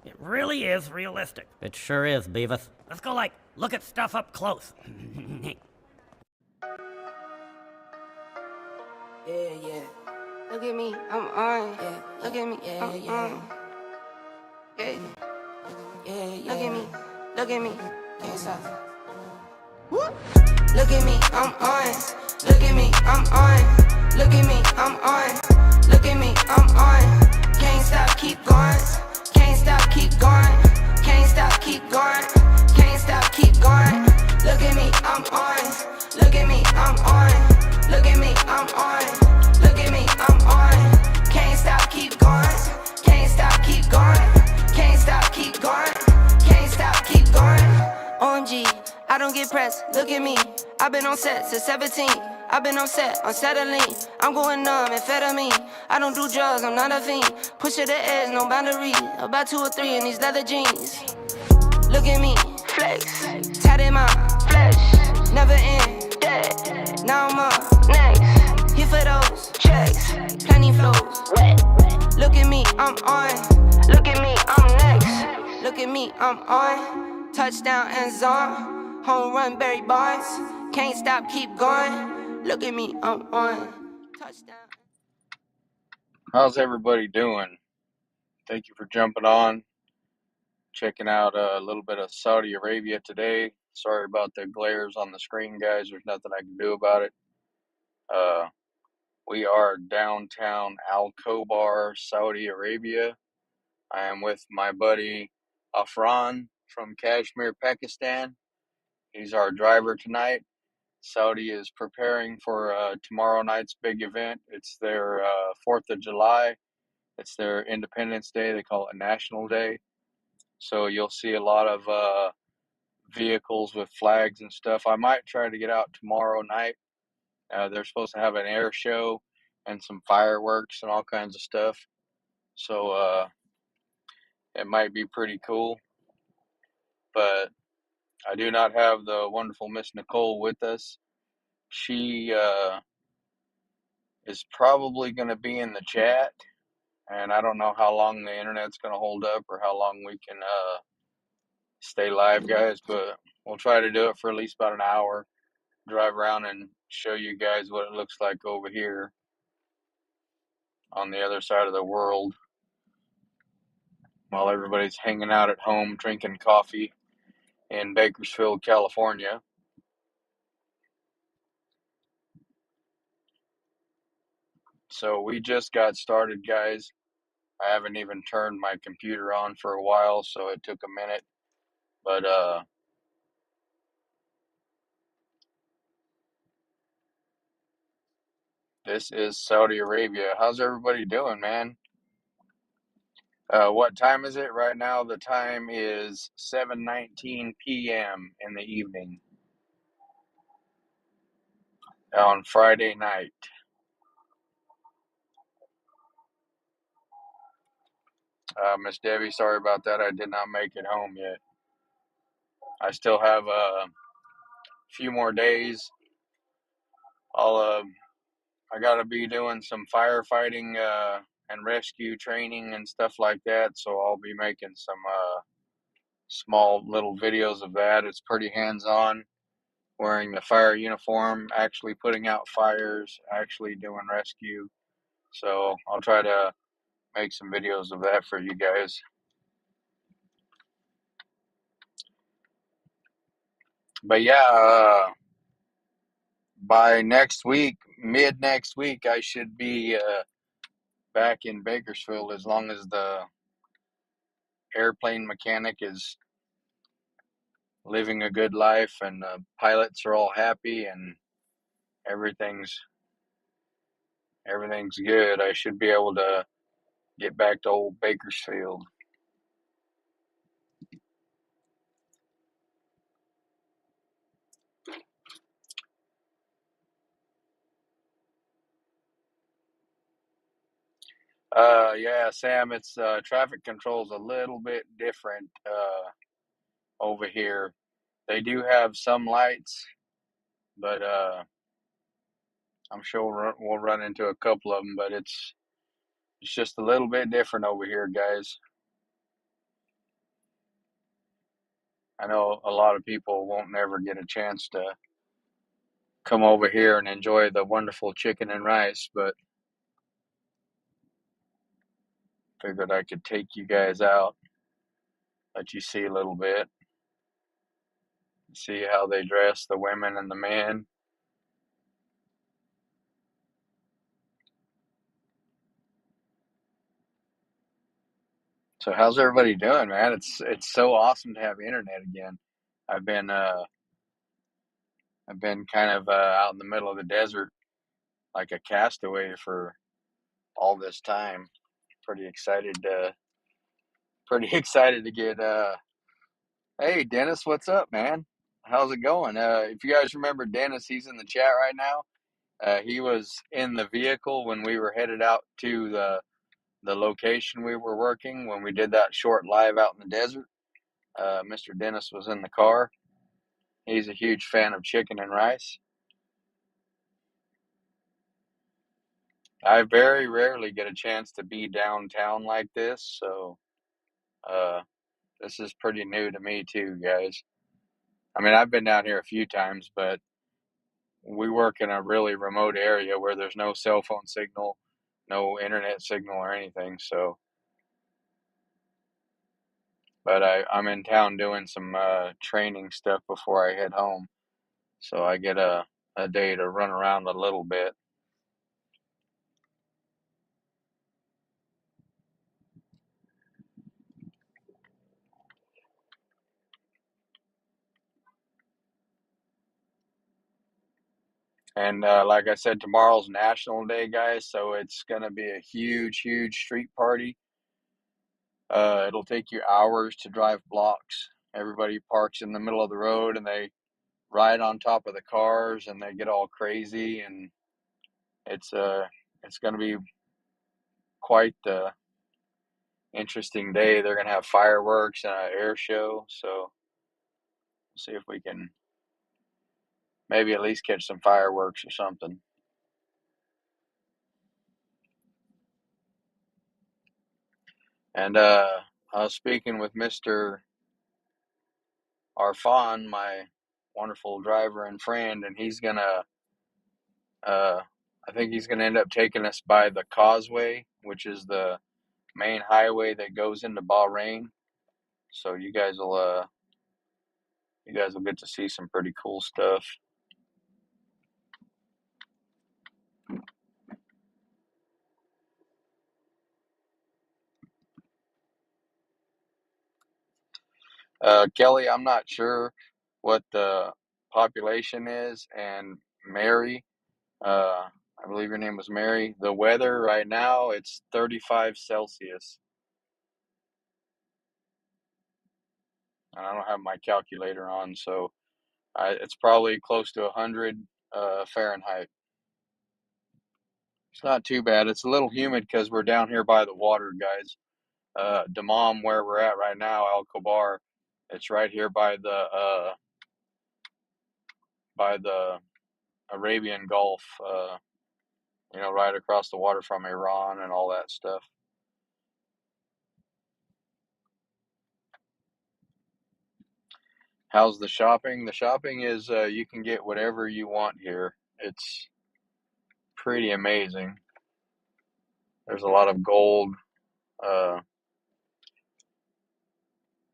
It really is realistic. It sure is, Beavis. Let's go, look at stuff up close. Yeah, yeah. Look at me, I'm on. Yeah, look at me, I'm on. Yeah, look at me, look at me. Can't stop. Look at me, I'm on. Look at me, I'm on. Look at me, I'm on. Look at me, I'm on. Can't stop, keep going. Can't stop, keep going. Can't stop, keep going. Can't stop, keep going. Look at me, I'm on. Look at me, I'm on. Look at me, I'm on. Look at me, I'm on. Can't stop, keep going. Can't stop, keep going. Can't stop, keep going. Can't stop, keep going. OMG, I don't get pressed. Look at me. I've been on set since 17. I've been on set, on settling. I'm going numb, amphetamine. I don't do drugs, I'm not a fiend. Push to the edge, no boundary. About 2 or 3 in these leather jeans. Look at me, flex. Tatted my flesh. Never end, dead. Now I'm up, next. Here for those checks. Plenty flows, wet. Look at me, I'm on. Look at me, I'm next. Look at me, I'm on. Touchdown and zone. Home run, Barry Bonds. Can't stop, keep going. Look at me, I'm on. Touchdown. How's everybody doing? Thank you for jumping on. Checking out a little bit of Saudi Arabia today. Sorry about the glares on the screen, guys. There's nothing I can do about it. We are downtown Al Khobar, Saudi Arabia. I am with my buddy Afran from Kashmir, Pakistan. He's our driver tonight. Saudi is preparing for tomorrow night's big event. It's their 4th of July. It's their Independence Day. They call it National Day. So you'll see a lot of vehicles with flags and stuff. I might try to get out tomorrow night. They're supposed to have an air show and some fireworks and all kinds of stuff. So it might be pretty cool. But I do not have the wonderful Miss Nicole with us. She is probably going to be in the chat. And I don't know how long the internet's going to hold up or how long we can stay live, guys. But we'll try to do it for at least about an hour. Drive around and show you guys what it looks like over here on the other side of the world while everybody's hanging out at home drinking coffee in Bakersfield, California. So we just got started, guys. I haven't even turned my computer on for a while, so it took a minute. But this is Saudi Arabia. How's everybody doing, man? What time is it right now? The time is 7:19 p.m. in the evening on Friday night. Miss Debbie, sorry about that. I did not make it home yet. I still have a few more days. I got to be doing some firefighting and rescue training and stuff like that. So I'll be making some small little videos of that. It's pretty hands-on, wearing the fire uniform, actually putting out fires, actually doing rescue. So I'll try to make some videos of that for you guys. But yeah, by next week, mid next week, I should be back in Bakersfield as long as the airplane mechanic is living a good life and the pilots are all happy and everything's good. I should be able to get back to old Bakersfield. Yeah, Sam, it's traffic control's a little bit different over here. They do have some lights, but I'm sure we'll run into a couple of them, but it's just a little bit different over here, guys. I know a lot of people won't never get a chance to come over here and enjoy the wonderful chicken and rice, but figured I could take you guys out, let you see a little bit, see how they dress, the women and the men. So how's everybody doing, man? It's so awesome to have internet again. I've been uh I've been kind of out in the middle of the desert like a castaway for all this time. Pretty excited to pretty excited to get hey Dennis, what's up, man? How's it going? If you guys remember Dennis, he's in the chat right now. He was in the vehicle when we were headed out to the location we were working when we did that short live out in the desert. Mr. Dennis was in the car. He's a huge fan of chicken and rice. I very rarely get a chance to be downtown like this, so uh, this is pretty new to me too, guys. I mean, I've been down here a few times, but we work in a really remote area where there's no cell phone signal, no internet signal or anything. So, but I'm in town doing some training stuff before I head home, so I get a day to run around a little bit. And like I said, tomorrow's National Day, guys, so it's gonna be a huge, huge street party. It'll take you hours to drive blocks. Everybody parks in the middle of the road and they ride on top of the cars and they get all crazy, and it's uh it's going to be quite the interesting day. They're going to have fireworks and an air show, so we'll see if we can maybe at least catch some fireworks or something. And I was speaking with Mr. Arfan, my wonderful driver and friend, and he's gonna I think he's gonna end up taking us by the causeway, which is the main highway that goes into Bahrain. So you guys will get to see some pretty cool stuff. Kelly, I'm not sure what the population is, and Mary, I believe your name was Mary. The weather right now, it's 35 Celsius. And I don't have my calculator on, so it's probably close to 100 Fahrenheit. It's not too bad. It's a little humid because we're down here by the water, guys. Dammam, where we're at right now, Al Khobar, it's right here by the Arabian Gulf. Right across the water from Iran and all that stuff. How's the shopping? The shopping is you can get whatever you want here. It's pretty amazing. There's a lot of gold, a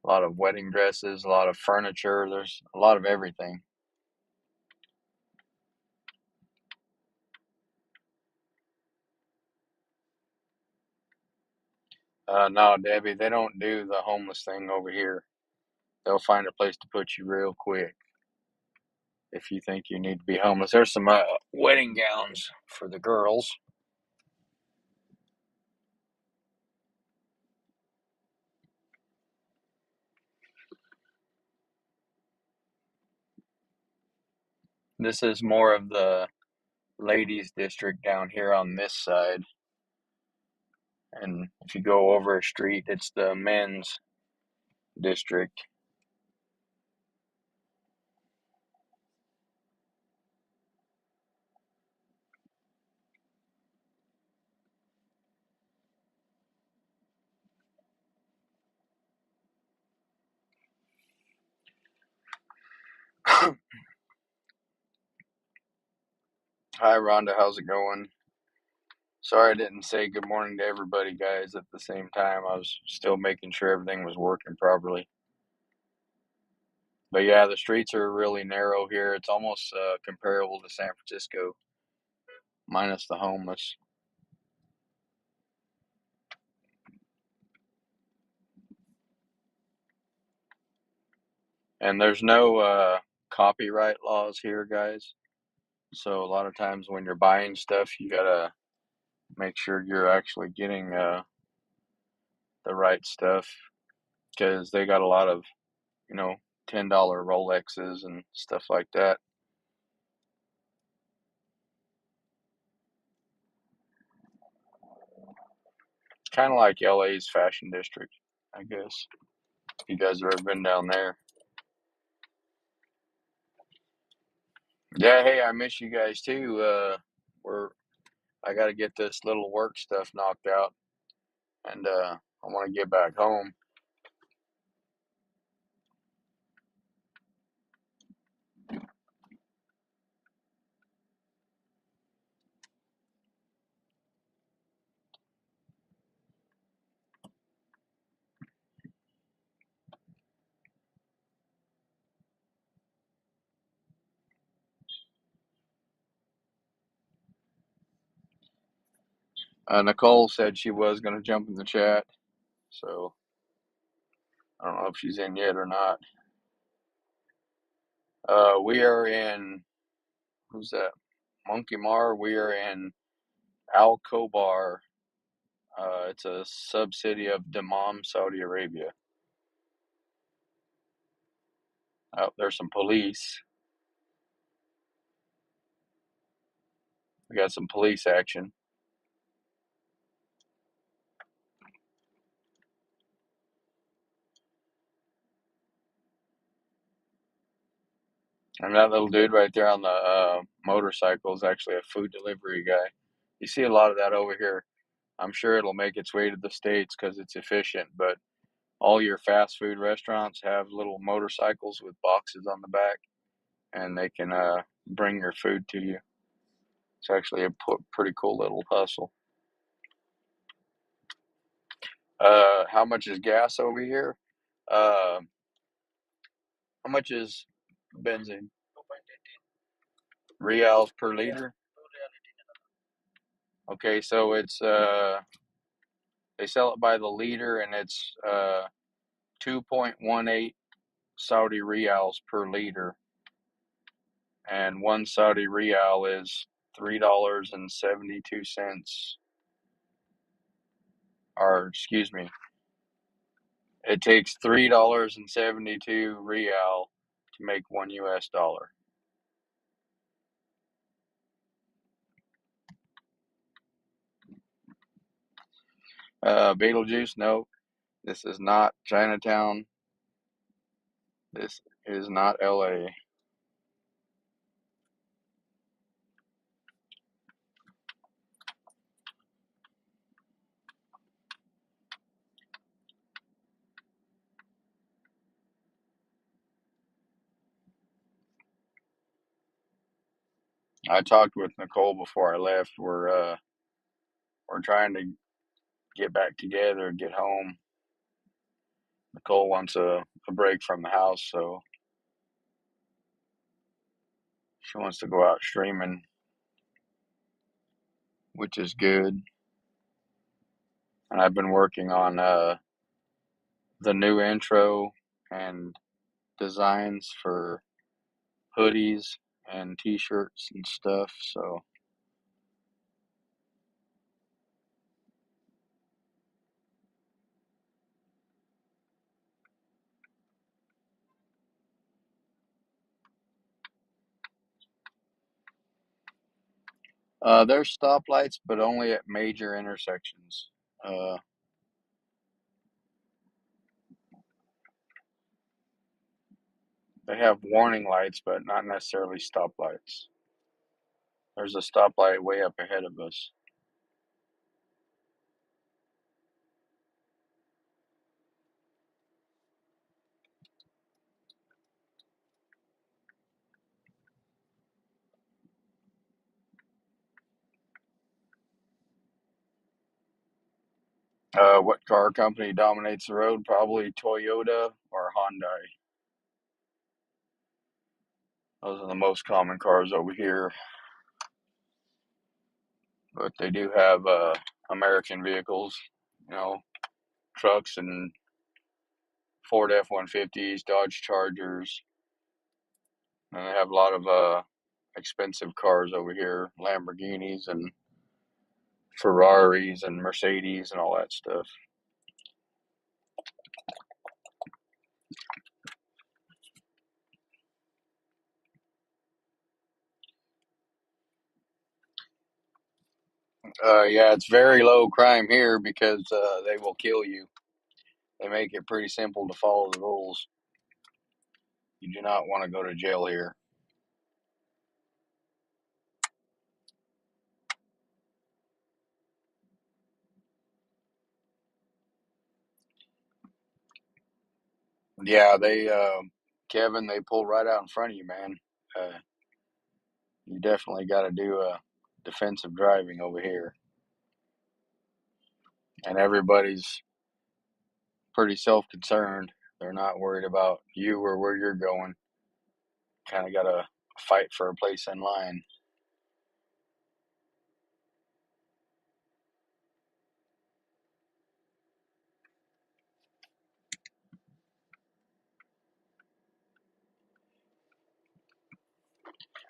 lot of wedding dresses, a lot of furniture. There's a lot of everything. No, Debbie, they don't do the homeless thing over here. They'll find a place to put you real quick if you think you need to be homeless. There's some wedding gowns for the girls. This is more of the ladies district down here on this side. And if you go over a street, it's the men's district. Hi, Rhonda. How's it going? Sorry I didn't say good morning to everybody, guys, at the same time. I was still making sure everything was working properly. But yeah, the streets are really narrow here. It's almost comparable to San Francisco, minus the homeless. And there's no copyright laws here, guys. So a lot of times when you're buying stuff, you gotta make sure you're actually getting the right stuff because they got a lot of, you know, $10 Rolexes and stuff like that. Kind of like LA's fashion district, I guess. If you guys have ever been down there. Yeah, hey, I miss you guys too. I got to get this little work stuff knocked out, and I want to get back home. Nicole said she was going to jump in the chat, so I don't know if she's in yet or not. We are in, who's that? Monkey Mar. We are in Al Khobar. It's a sub-city of Dammam, Saudi Arabia. Oh, there's some police. We got some police action. And that little dude right there on the motorcycle is actually a food delivery guy. You see a lot of that over here. I'm sure it'll make its way to the States because it's efficient, but all your fast food restaurants have little motorcycles with boxes on the back, and they can bring your food to you. It's actually a pretty cool little hustle. How much is gas over here? Uh, how much is benzene? Reals per liter? Okay, so it's they sell it by the liter, and it's 2.18 Saudi Rials per liter, and one Saudi Rial is $3.72. Or excuse me, it takes $3.72 Rial to make one US dollar. Beetlejuice, no, this is not Chinatown. This is not LA. I talked with Nicole before I left. We're trying to get back together, get home. Nicole wants a break from the house, so she wants to go out streaming, which is good. And I've been working on the new intro and designs for hoodies and t-shirts and stuff. So there's stoplights, but only at major intersections. They have warning lights, but not necessarily stoplights. There's a stoplight way up ahead of us. What car company dominates the road? Probably Toyota or Hyundai. Those are the most common cars over here. But they do have American vehicles, you know, trucks and Ford F-150s, Dodge Chargers, and they have a lot of expensive cars over here, Lamborghinis and Ferraris and Mercedes and all that stuff. Yeah, it's very low crime here because they will kill you. They make it pretty simple to follow the rules. You do not want to go to jail here. Yeah, Kevin, they pull right out in front of you, man. You definitely got to do defensive driving over here. And everybody's pretty self-concerned. They're not worried about you or where you're going. Kind of got to fight for a place in line.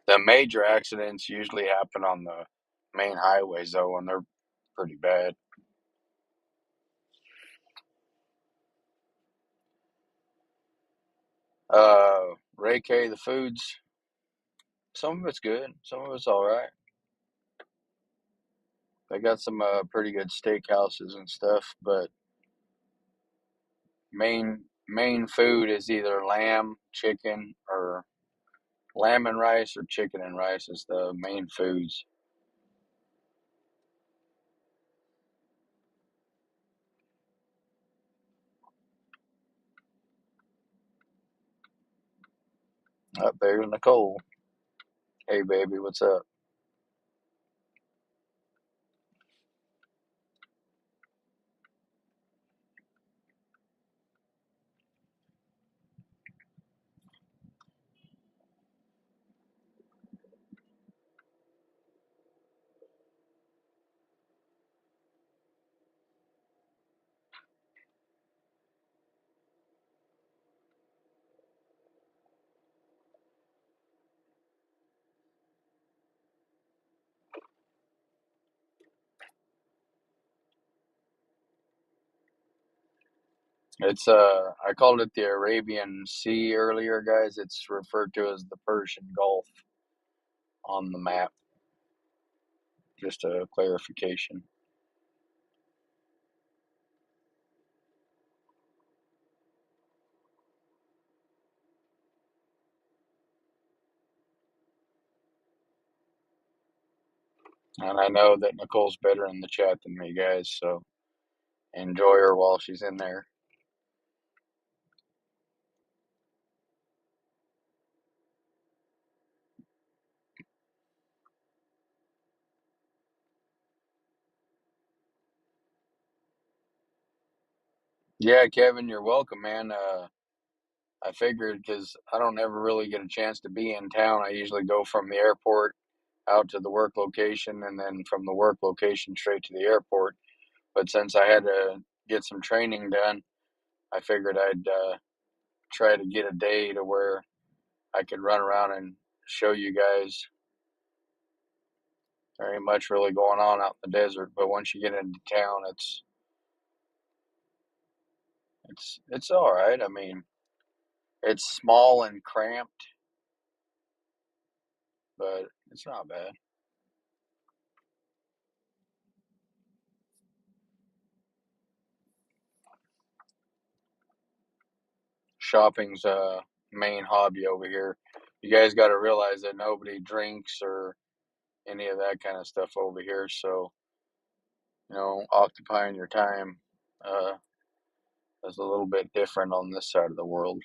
The major accidents usually happen on the main highways, though, and they're pretty bad. Ray K, the foods, some of it's good, some of it's all right. They got some pretty good steakhouses and stuff, but main food is either lamb, chicken, or lamb and rice, or chicken and rice is the main foods. Up there's Nicole. Hey baby, what's up? It's I called it the Arabian Sea earlier, guys. It's referred to as the Persian Gulf on the map. Just a clarification. And I know that Nicole's better in the chat than me, guys, so enjoy her while she's in there. Yeah, Kevin, you're welcome, man. I figured because I don't ever really get a chance to be in town. I usually go from the airport out to the work location and then from the work location straight to the airport. But since I had to get some training done, I figured I'd try to get a day to where I could run around and show you guys. There ain't much really going on out in the desert, but once you get into town, it's all right. I mean, it's small and cramped, but it's not bad. Shopping's a main hobby over here. You guys got to realize that nobody drinks or any of that kind of stuff over here. So, occupying your time uh, is a little bit different on this side of the world.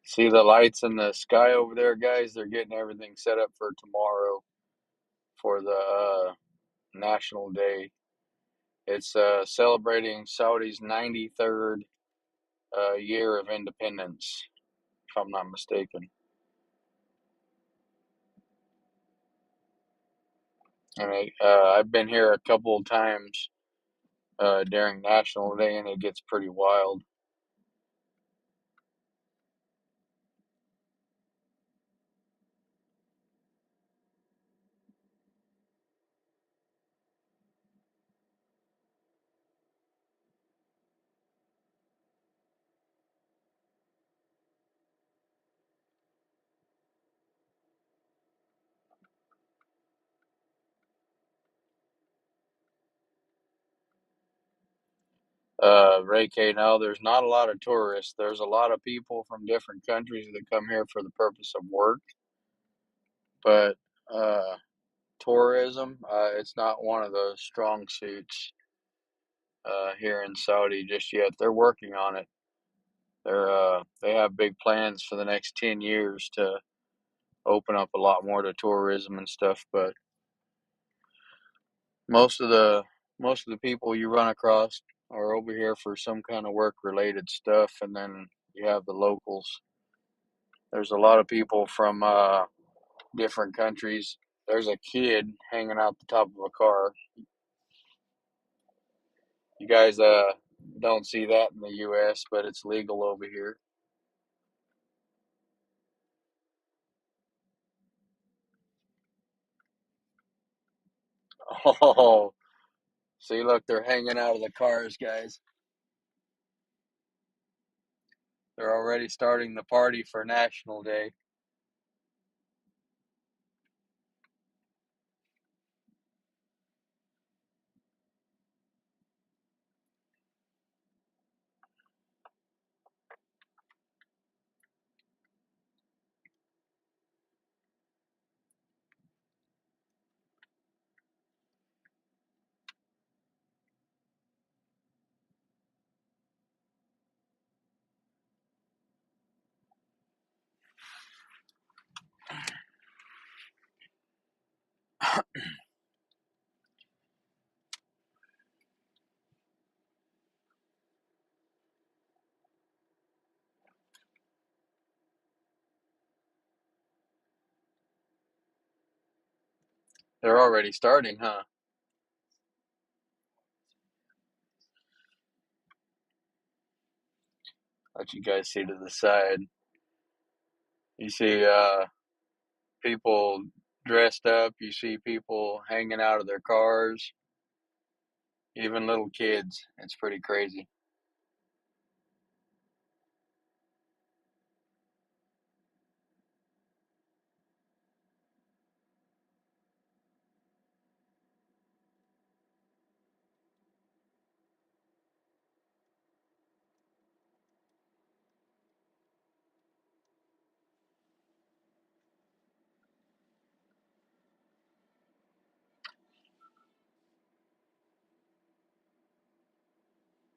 See the lights in the sky over there, guys? They're getting everything set up for tomorrow for the National Day. It's celebrating Saudi's 93rd year of independence, if I'm not mistaken. And I've been here a couple of times during National Day, and it gets pretty wild. Ray K, no, there's not a lot of tourists. There's a lot of people from different countries that come here for the purpose of work, but uh, tourism, it's not one of the strong suits here in Saudi just yet. They're working on it. They have big plans for the next 10 years to open up a lot more to tourism and stuff, but most of the most of the people you run across are over here for some kind of work related stuff, and then you have the locals. There's a lot of people from different countries. There's a kid hanging out the top of a car. You guys don't see that in the US, but it's legal over here. Oh, see, look, they're hanging out of the cars, guys. They're already starting the party for National Day. They're already starting, huh? Let you guys see to the side. You see people dressed up. You see people hanging out of their cars, even little kids. It's pretty crazy.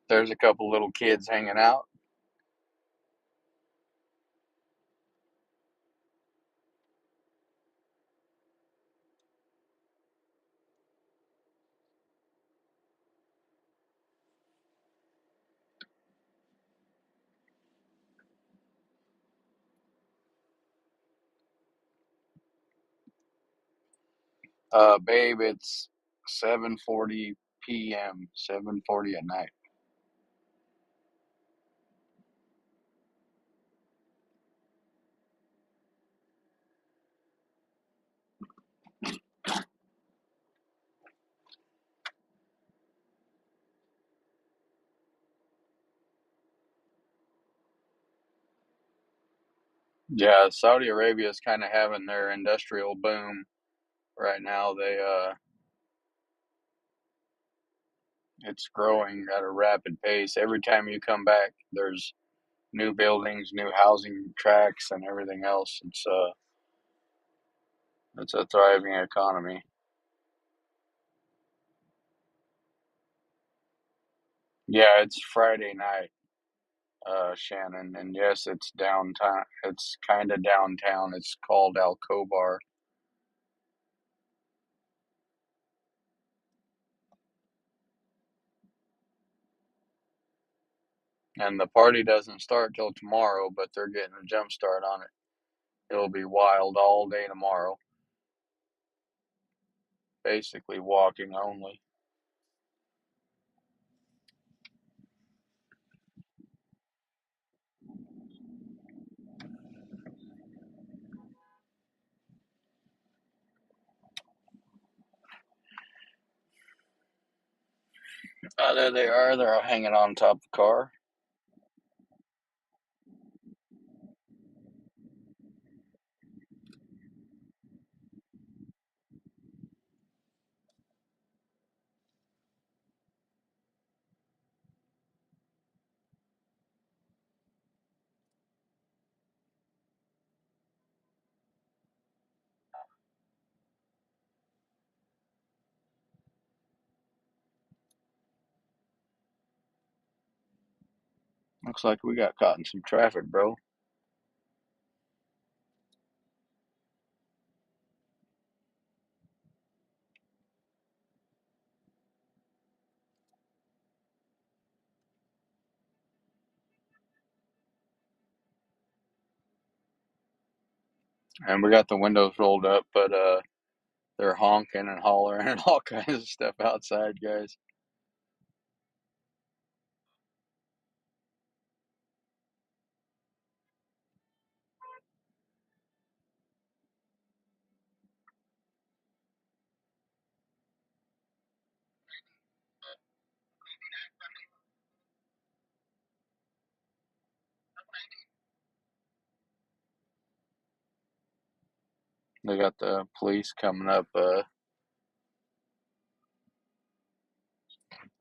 There's a couple little kids hanging out. Babe, it's 7:40 p.m. 7:40 at night. Yeah, Saudi Arabia is kind of having their industrial boom right now. It's growing at a rapid pace. Every time you come back, there's new buildings, new housing tracks, and everything else. It's a thriving economy. Yeah, it's Friday night. Shannon. And yes, it's downtown. It's kind of downtown. It's called Alcobar. And the party doesn't start till tomorrow, but they're getting a jump start on it. It'll be wild all day tomorrow. Basically walking only. There they are. They're hanging on top of the car. Looks like we got caught in some traffic, bro. And we got the windows rolled up, but they're honking and hollering and all kinds of stuff outside, guys. They got the police coming up.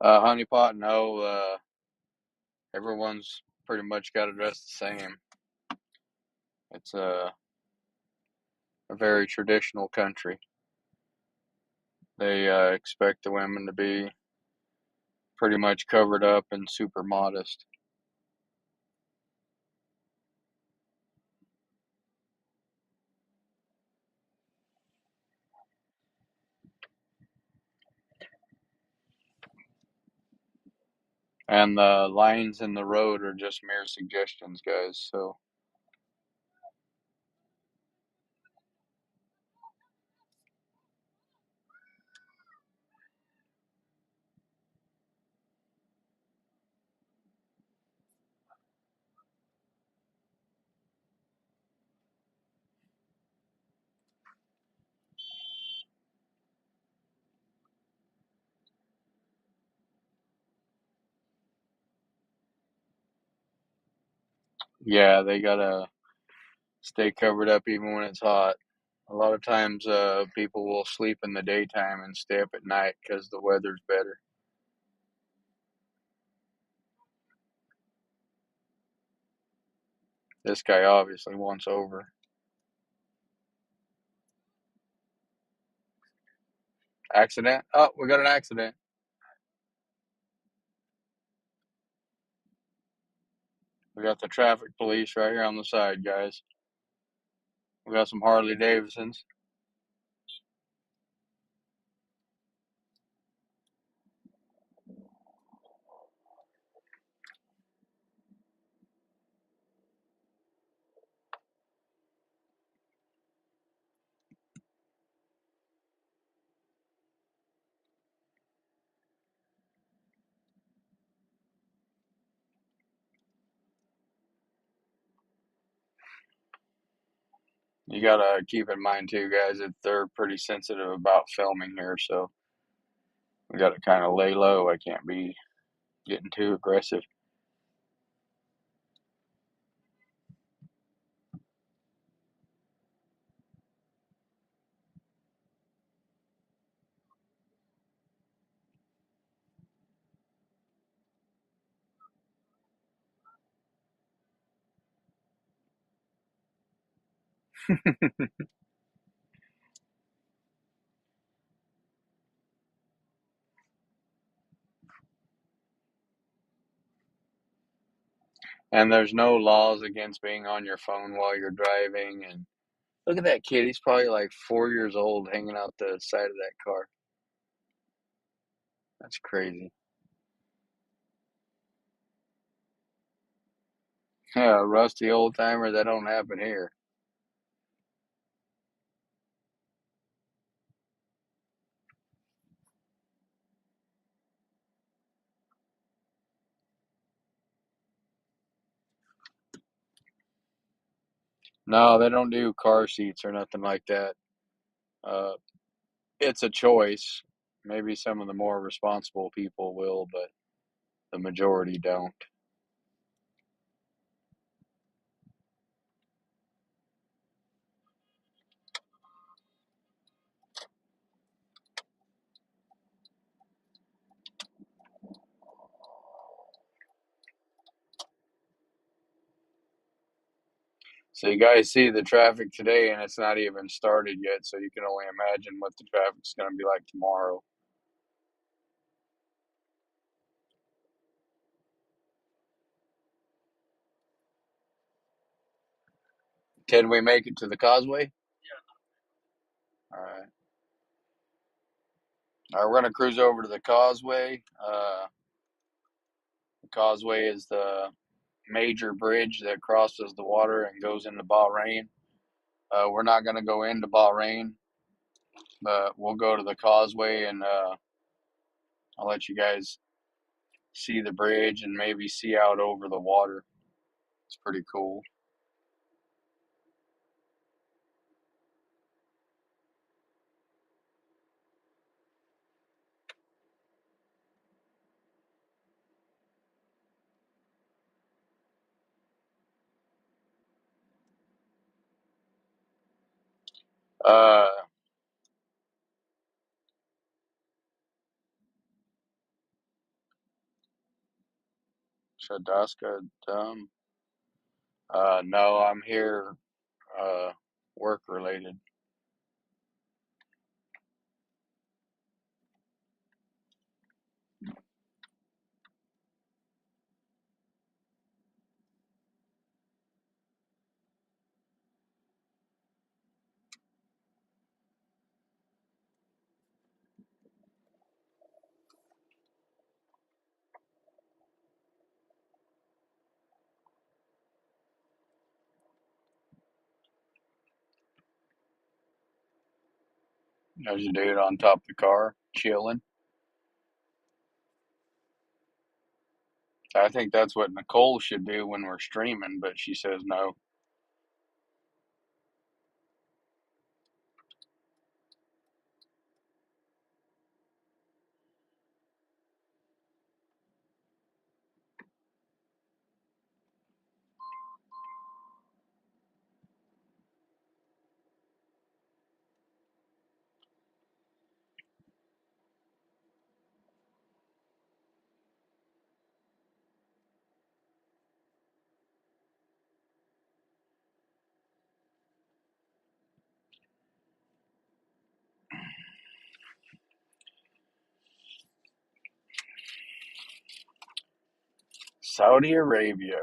Honeypot, no. Everyone's pretty much got it dressed the same. It's a very traditional country. They expect the women to be pretty much covered up and super modest. And the lines in the road are just mere suggestions, guys. So, yeah, they gotta stay covered up even when it's hot. A lot of times, people will sleep in the daytime and stay up at night because the weather's better. This guy obviously wants over. Accident? Oh, we got an accident. We got the traffic police right here on the side, guys. We got some Harley Davidsons. You gotta keep in mind too, guys, that they're pretty sensitive about filming here, so we gotta kind of lay low. I can't be getting too aggressive. And there's no laws against being on your phone while you're driving. And look at that kid. He's probably like 4 years old hanging out the side of that car. That's crazy. Yeah, rusty old timer, that don't happen here. No, they don't do car seats or nothing like that. Uh, it's a choice. Maybe some of the more responsible people will, but the majority don't. So you guys see the traffic today, and it's not even started yet. So you can only imagine what the traffic's going to be like tomorrow. Can we make it to the causeway? All right. All right, we're going to cruise over to the causeway. The causeway is the major bridge that crosses the water and goes into Bahrain. We're not going to go into Bahrain, but we'll go to the causeway, and I'll let you guys see the bridge and maybe see out over the water. It's pretty cool. Uh, Shadaska Dum. No, I'm here uh, work related. There's a dude on top of the car chilling. I think that's what Nicole should do when we're streaming, but she says no. Saudi Arabia.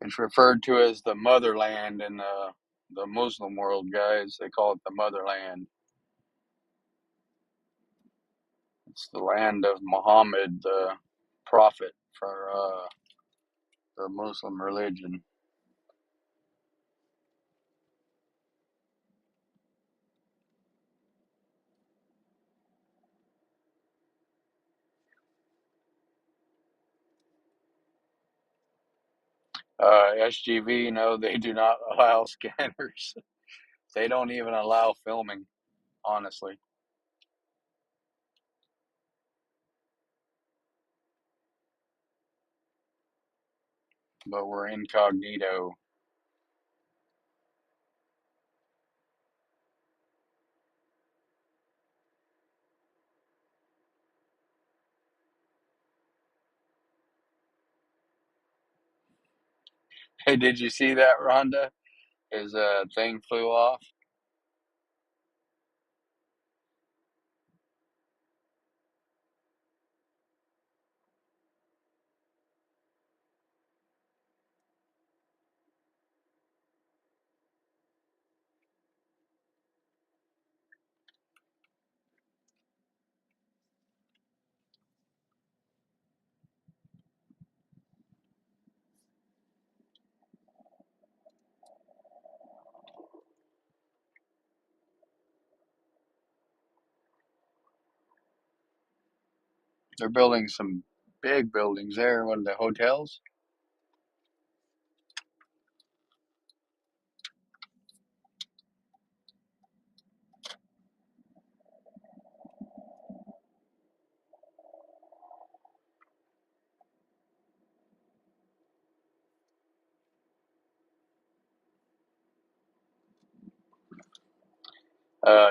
It's referred to as the motherland in the Muslim world, guys. They call it the motherland. It's the land of Muhammad, the prophet for the Muslim religion. SGV, no, they do not allow scanners. They don't even allow filming, honestly. But we're incognito. Hey, did you see that, Rhonda? His thing flew off. They're building some big buildings there. One of the hotels.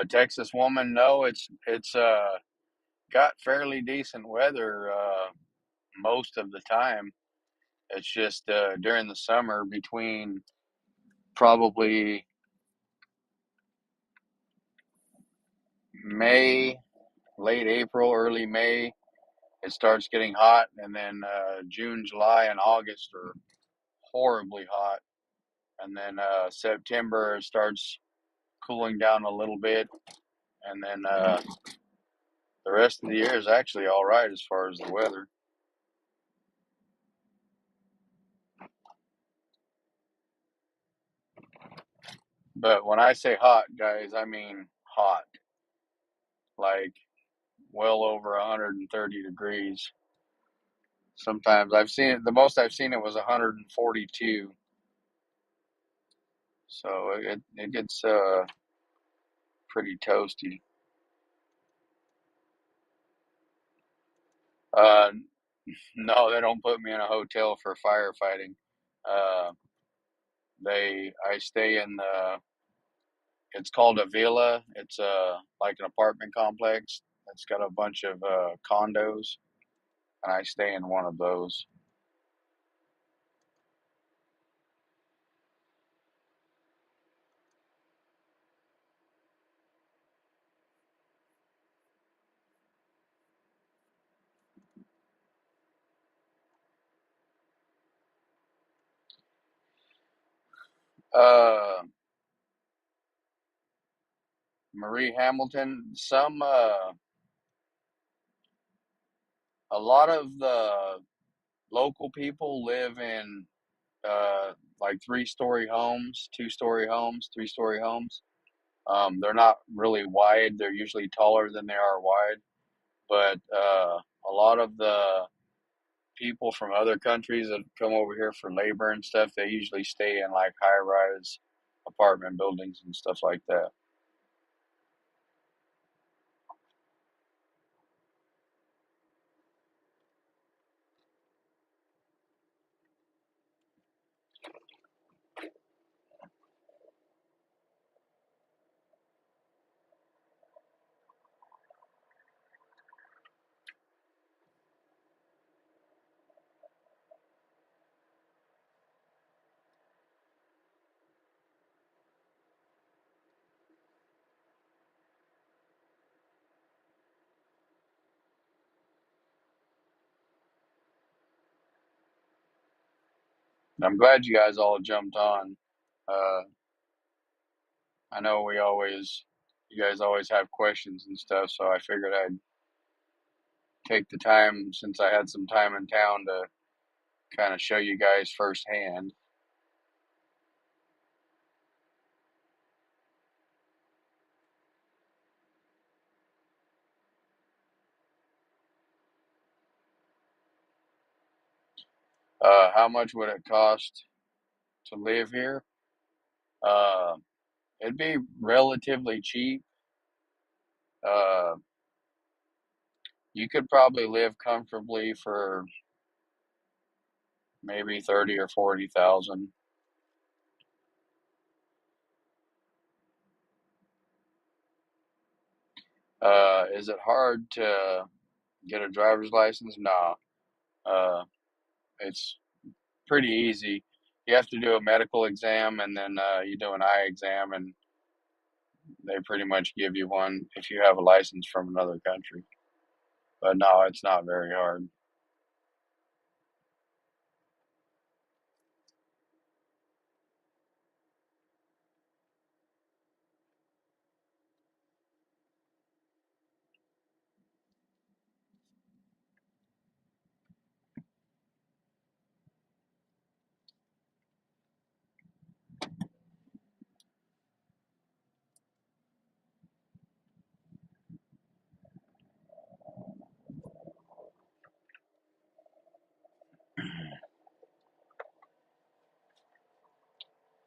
Texas woman, no, it's got fairly decent weather most of the time. It's just during the summer between probably May, late April, early May, it starts getting hot, and then June, July, and August are horribly hot, and then September it starts cooling down a little bit, and then the rest of the year is actually all right as far as the weather. But when I say hot, guys, I mean hot, like well over 130 degrees. Sometimes I've seen it, the most I've seen it was 142. So it gets pretty toasty. Uh, no, they don't put me in a hotel for firefighting. Uh, I stay in it's called a villa. It's like an apartment complex. It's got a bunch of condos, and I stay in one of those. Uh, Marie Hamilton. A lot of the local people live in like 3-story homes, 2-story homes, 3-story homes. They're not really wide. They're usually taller than they are wide. But a lot of the people from other countries that come over here for labor and stuff, they usually stay in like high-rise apartment buildings and stuff like that. And I'm glad you guys all jumped on. Uh, I know you guys always have questions and stuff, so I figured I'd take the time since I had some time in town to kind of show you guys firsthand. How much would it cost to live here? Uh, it'd be relatively cheap. Uh, you could probably live comfortably for maybe 30 or 40,000. Is it hard to get a driver's license? No. It's pretty easy. You have to do a medical exam, and then you do an eye exam, and they pretty much give you one if you have a license from another country. But no, it's not very hard.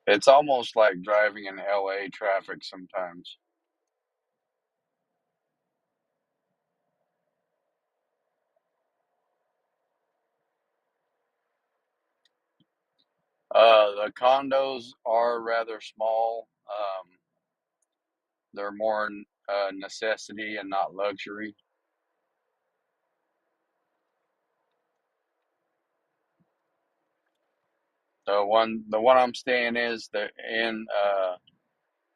It's almost like driving in LA traffic sometimes. The condos are rather small. They're more necessity and not luxury. The one I'm staying is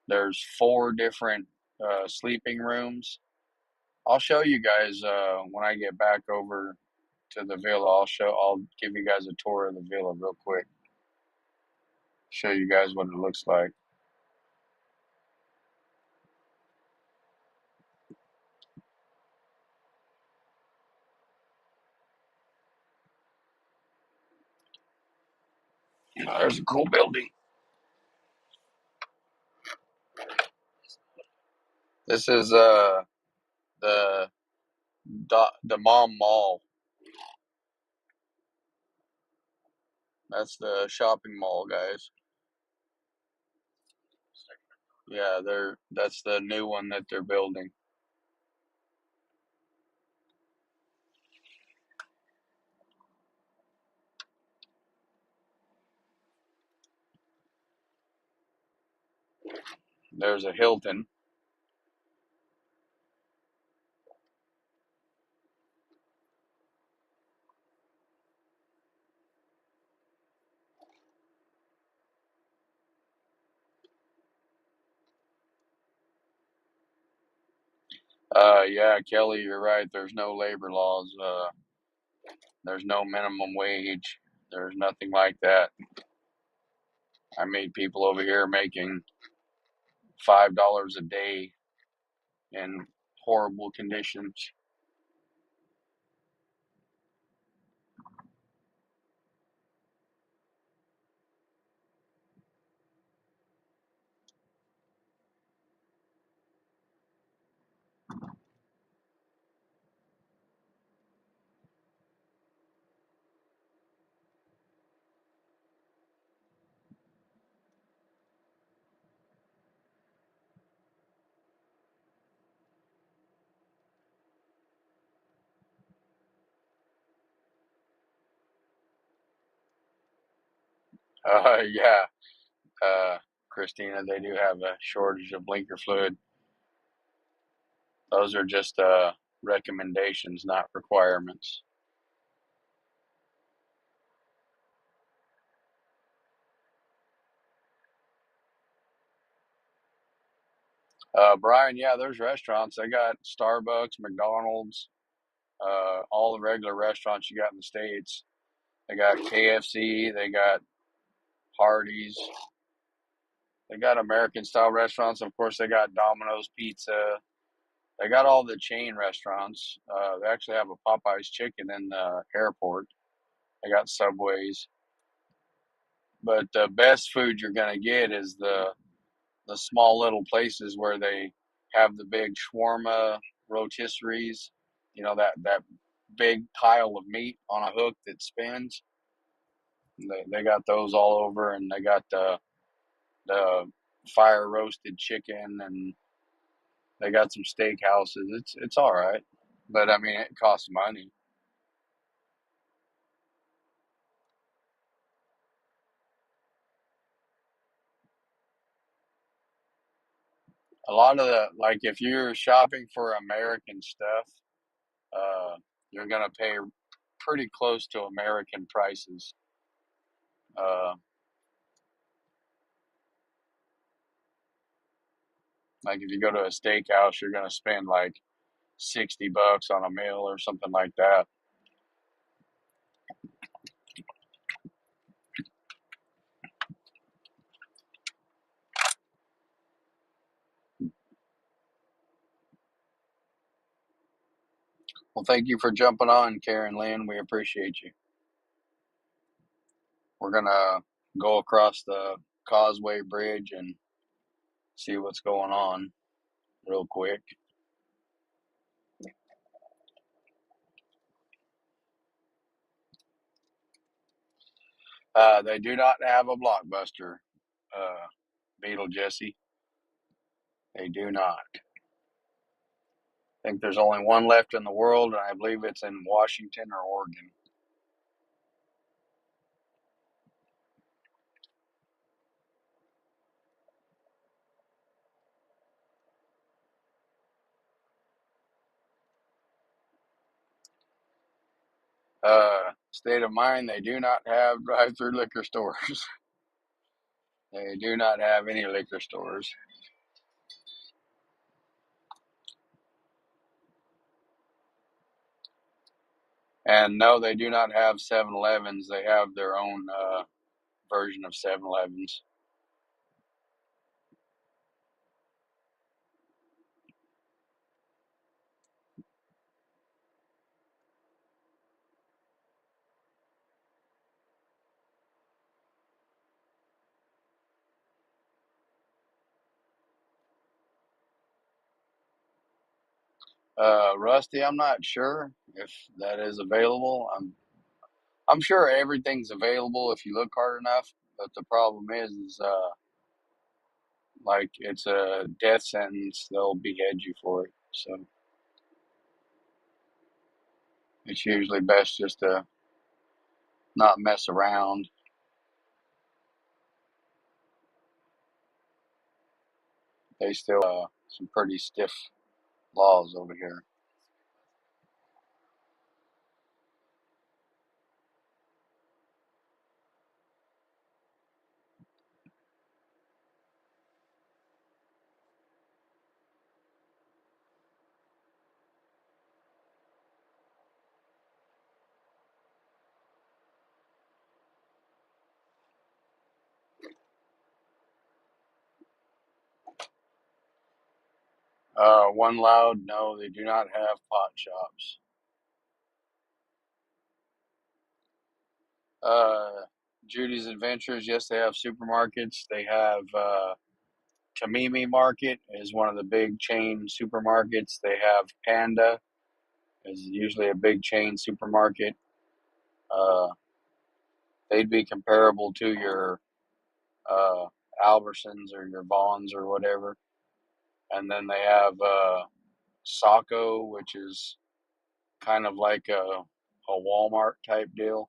there's four different sleeping rooms. I'll show you guys when I get back over to the villa. I'll give you guys a tour of the villa real quick. Show you guys what it looks like. There's a cool building. This is the the Mom Mall. That's the shopping mall, guys. Yeah, that's the new one that they're building. There's a Hilton. Yeah, Kelly, you're right. There's no labor laws. There's no minimum wage. There's nothing like that. I meet people over here making $5 a day in horrible conditions. Yeah, Christina, they do have a shortage of blinker fluid. Those are just recommendations, not requirements. Brian, yeah, there's restaurants. They got Starbucks, McDonald's, all the regular restaurants you got in the States. They got KFC, they got Hardee's, they got American style restaurants. Of course, they got Domino's Pizza. They got all the chain restaurants. They actually have a Popeye's chicken in the airport. They got Subways. But the best food you're going to get is the small little places where they have the big shawarma rotisseries. You know, that big pile of meat on a hook that spins. They got those all over, and they got the fire roasted chicken, and they got some steakhouses. It's all right, but I mean it costs money. A lot of the like if you're shopping for American stuff, uh, you're gonna pay pretty close to American prices. Uh, like if you go to a steakhouse, you're gonna spend like $60 on a meal or something like that. Well, thank you for jumping on, Karen Lynn. We appreciate you. We're gonna go across the Causeway Bridge and see what's going on real quick. They do not have a Blockbuster. Beetle Jesse. They do not. I think there's only one left in the world, and I believe it's in Washington or Oregon. State of mind, they do not have drive-through liquor stores. They do not have any liquor stores. And no, they do not have 7-Elevens. They have their own version of 7-Elevens. Rusty, I'm not sure if that is available. I'm sure everything's available if you look hard enough, but the problem is like it's a death sentence. They'll behead you for it. So it's usually best just to not mess around. They still some pretty stiff laws over here. One Loud, no, they do not have pot shops. Judy's Adventures, yes, they have supermarkets. They have Tamimi Market is one of the big chain supermarkets. They have Panda is usually a big chain supermarket. They'd be comparable to your Albertsons or your Vons or whatever. And then they have Saco, which is kind of like a Walmart type deal.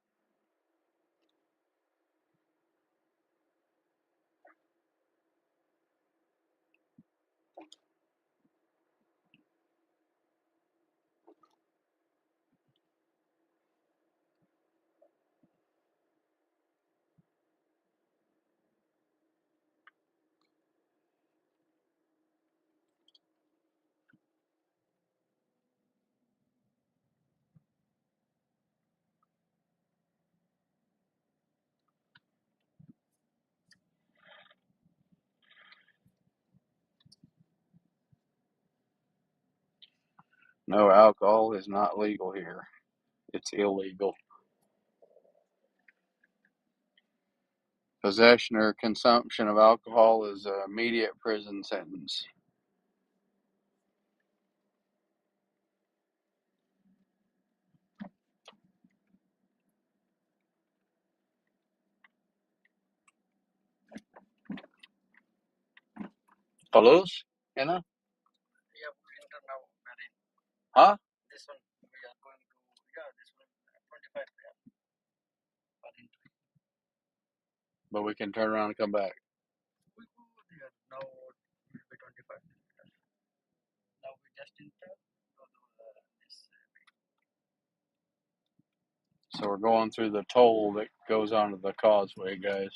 No, alcohol is not legal here. It's illegal. Possession or consumption of alcohol is an immediate prison sentence. Palos? You know? Yeah, we enter now, Marine. Huh? This one, we are going to, yeah, this one, 25, yeah. Marine. But we can turn around and come back. We go there, now will be 25 meters. Now we just enter, go to this. So we're going through the toll that goes onto the causeway, guys.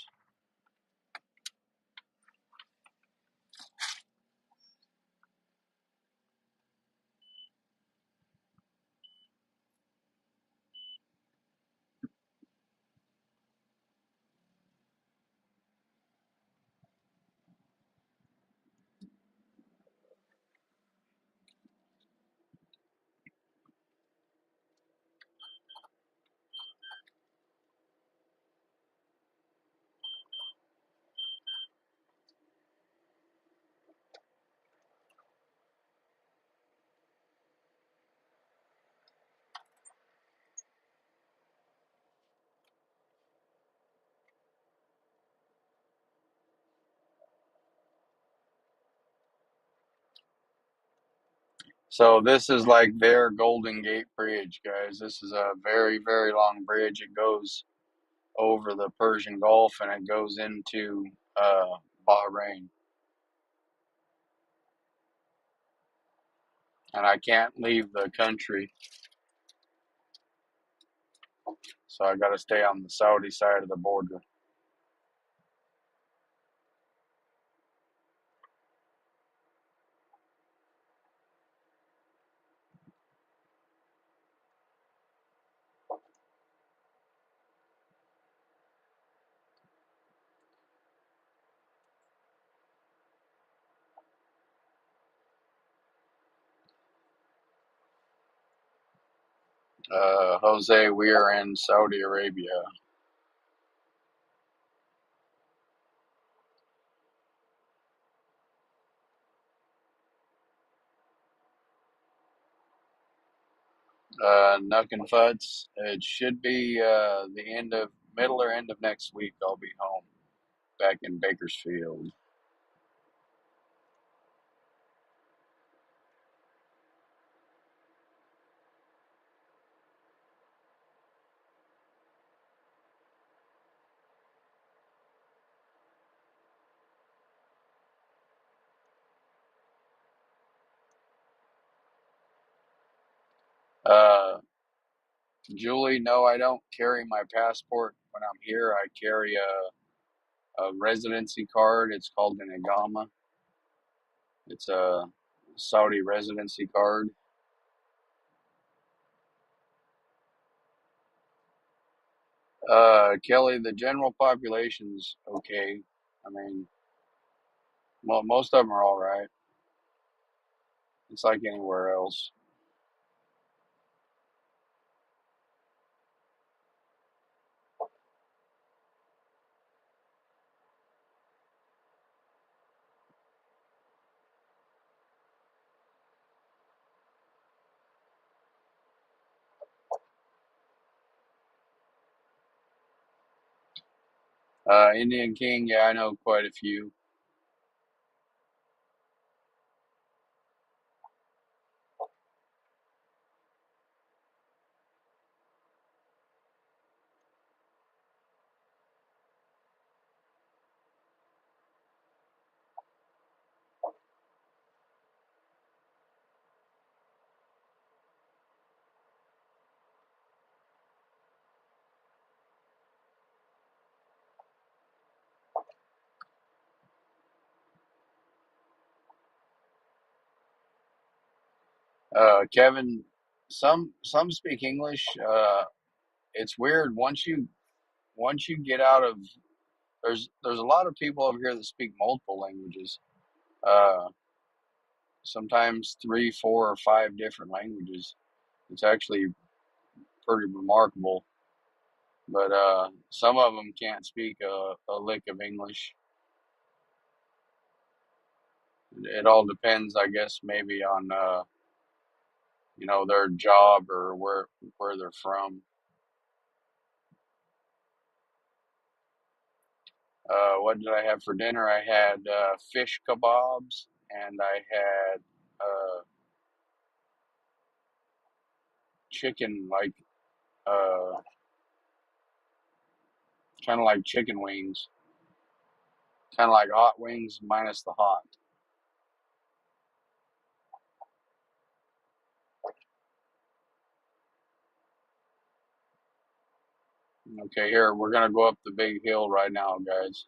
So this is like their Golden Gate Bridge, guys. This is a very, very long bridge. It goes over the Persian Gulf and it goes into Bahrain. And I can't leave the country, so I got to stay on the Saudi side of the border. Jose, we are in Saudi Arabia. Nuck and Futs. It should be the middle or end of next week. I'll be home back in Bakersfield. Uh, Julie, no, I don't carry my passport when I'm here. I carry a residency card. It's called an Igama. It's a Saudi residency card. Kelly, the general population's okay. I mean, well, most of them are all right. It's like anywhere else. Indian King, yeah, I know quite a few. Kevin, some speak English. It's weird once you get out of there's a lot of people over here that speak multiple languages. Uh, Sometimes three, four, or five different languages. It's actually pretty remarkable. But some of them can't speak a lick of English. It all depends, I guess, maybe on their job or where they're from. What did I have for dinner? I had fish kebabs and I had chicken, like uh, kind of like chicken wings, kind of like hot wings minus the hot. Okay, here we're gonna go up the big hill right now, guys.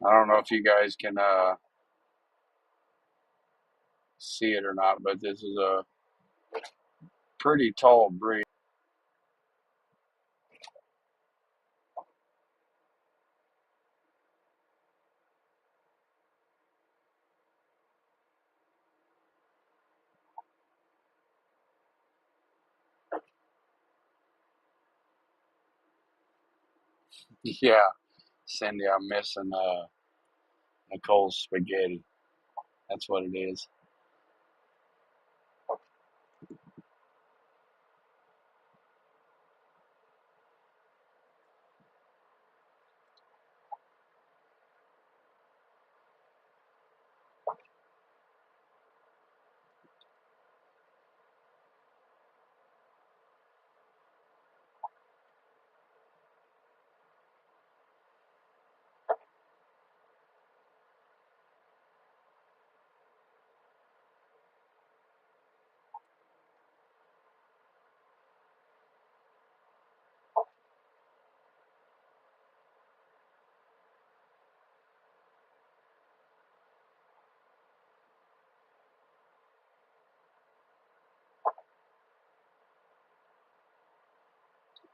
I don't know if you guys can see it or not, but this is a pretty tall bridge. Yeah, Cindy, I'm missing Nicole's spaghetti. That's what it is.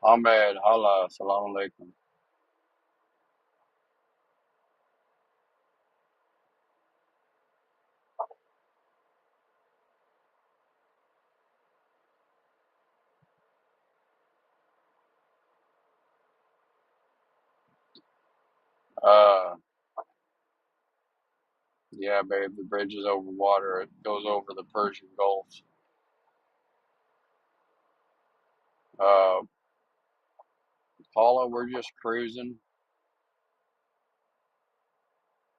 Ahmed, hala, salam alaikum. Uh, yeah, babe, the bridge is over water. It goes over the Persian Gulf. Uh, Paula, we're just cruising.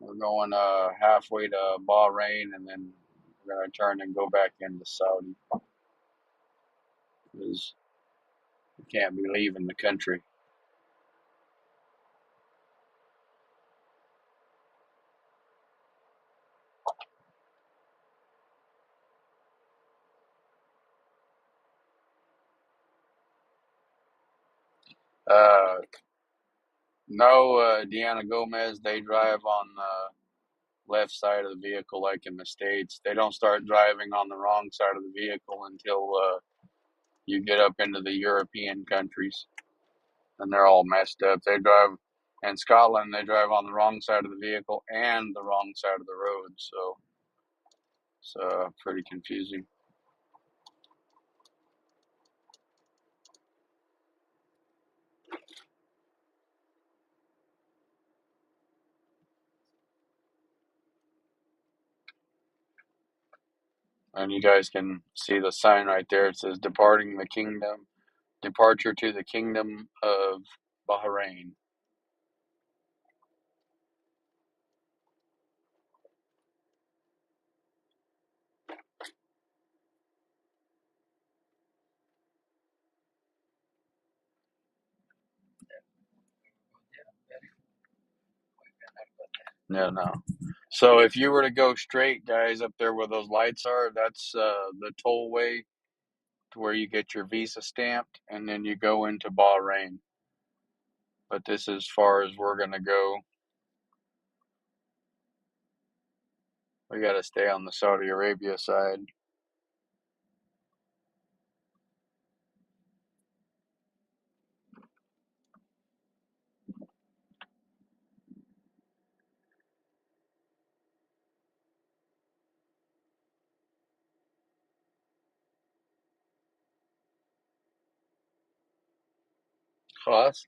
We're going halfway to Bahrain, and then we're gonna turn and go back into Saudi because we can't be leaving the country. Uh, no, Deanna Gomez, they drive on the left side of the vehicle, like in the States. They don't start driving on the wrong side of the vehicle until you get up into the European countries, and they're all messed up. They drive in Scotland. They drive on the wrong side of the vehicle and the wrong side of the road, so it's pretty confusing. And you guys can see the sign right there. It says "Departing the Kingdom, Departure to the Kingdom of Bahrain." Yeah, no. So if you were to go straight, guys, up there where those lights are, that's the tollway to where you get your visa stamped, and then you go into Bahrain. But this is as far as we're gonna go. We got to stay on the Saudi Arabia side. Class?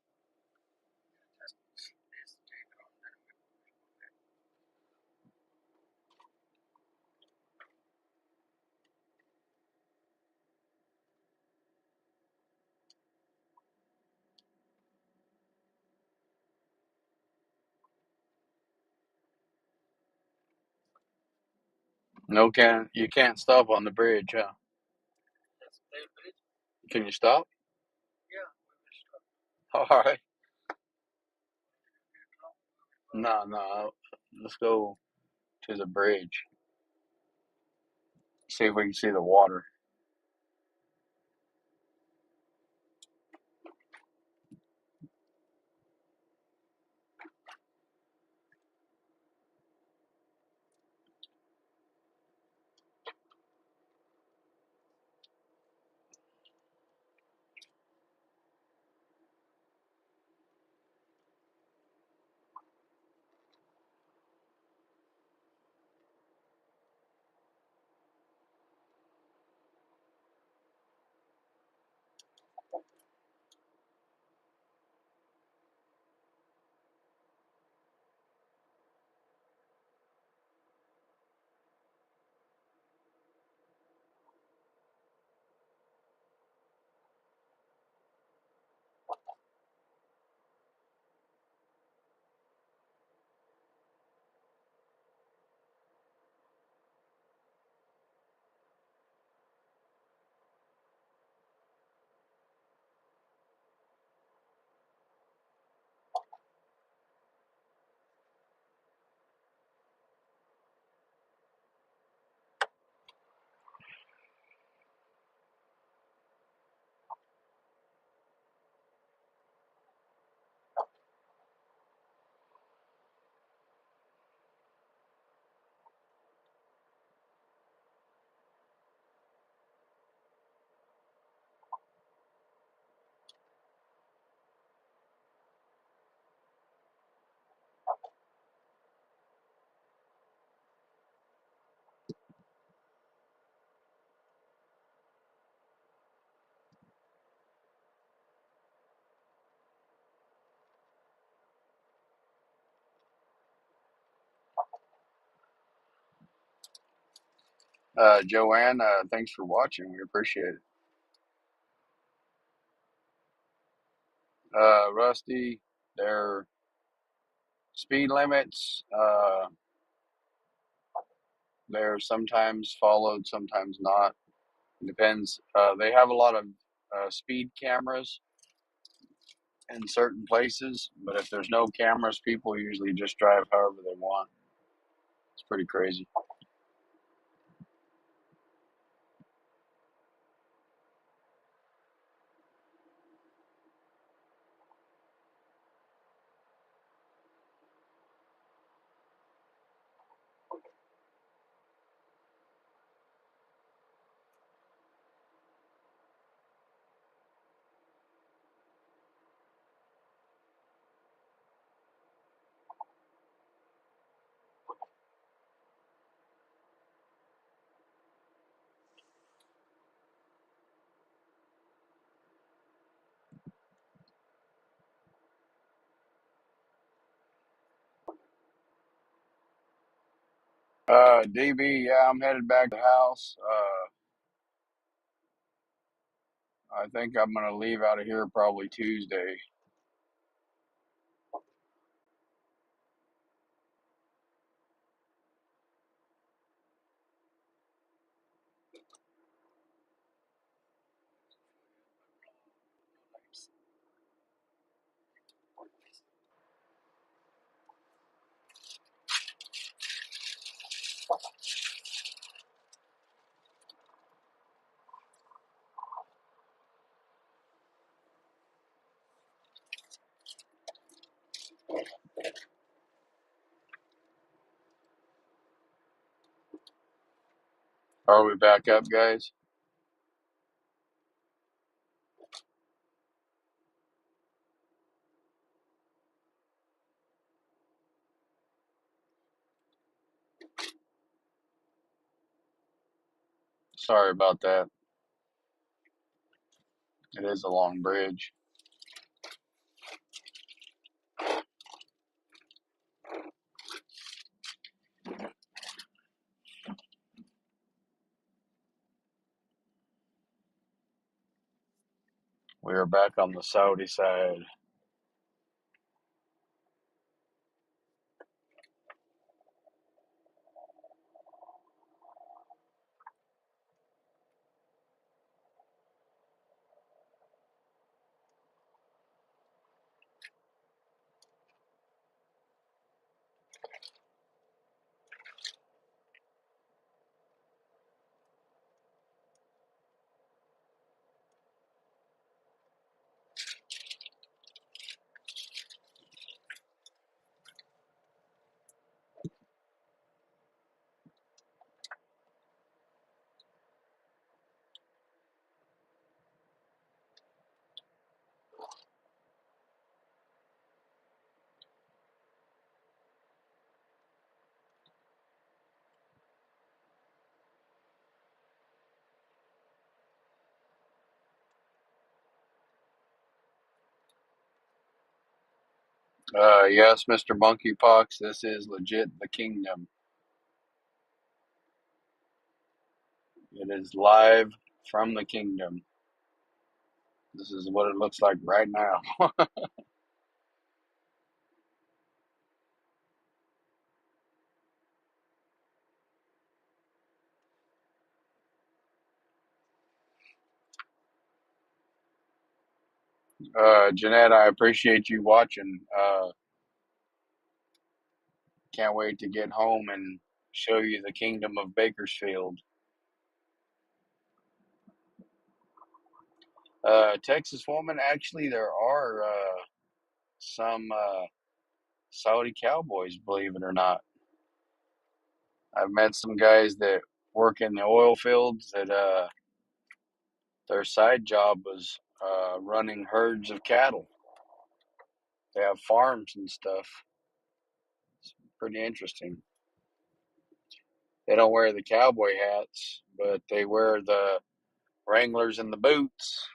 No, you can't stop on the bridge, huh? That's their bridge. Can you stop? Yeah, we will stop. All right. Later on, No. Let's go to the bridge. See if we can see the water. Joanne, thanks for watching. We appreciate it. Rusty, their speed limits, they're sometimes followed, sometimes not. It depends. They have a lot of speed cameras in certain places, but if there's no cameras, people usually just drive however they want. It's pretty crazy. DB, yeah, I'm headed back to the house. I think I'm gonna leave out of here probably Tuesday. Are we back up, guys? Sorry about that. It is a long bridge. We are back on the Saudi side. Yes, Mr. Monkeypox, this is legit the kingdom. It is live from the kingdom. This is what it looks like right now. Jeanette, I appreciate you watching. Can't wait to get home and show you the kingdom of Bakersfield. Texas woman, actually, there are some Saudi cowboys, believe it or not. I've met some guys that work in the oil fields that their side job was running herds of cattle. They have farms and stuff. It's pretty interesting. They don't wear the cowboy hats, but they wear the Wranglers and the boots.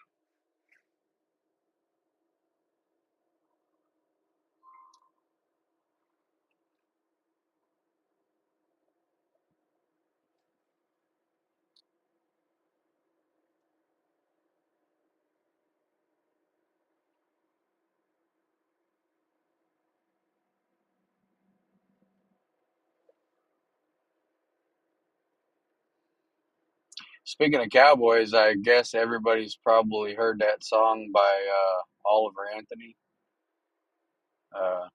Speaking of cowboys, I guess everybody's probably heard that song by Oliver Anthony. Uh,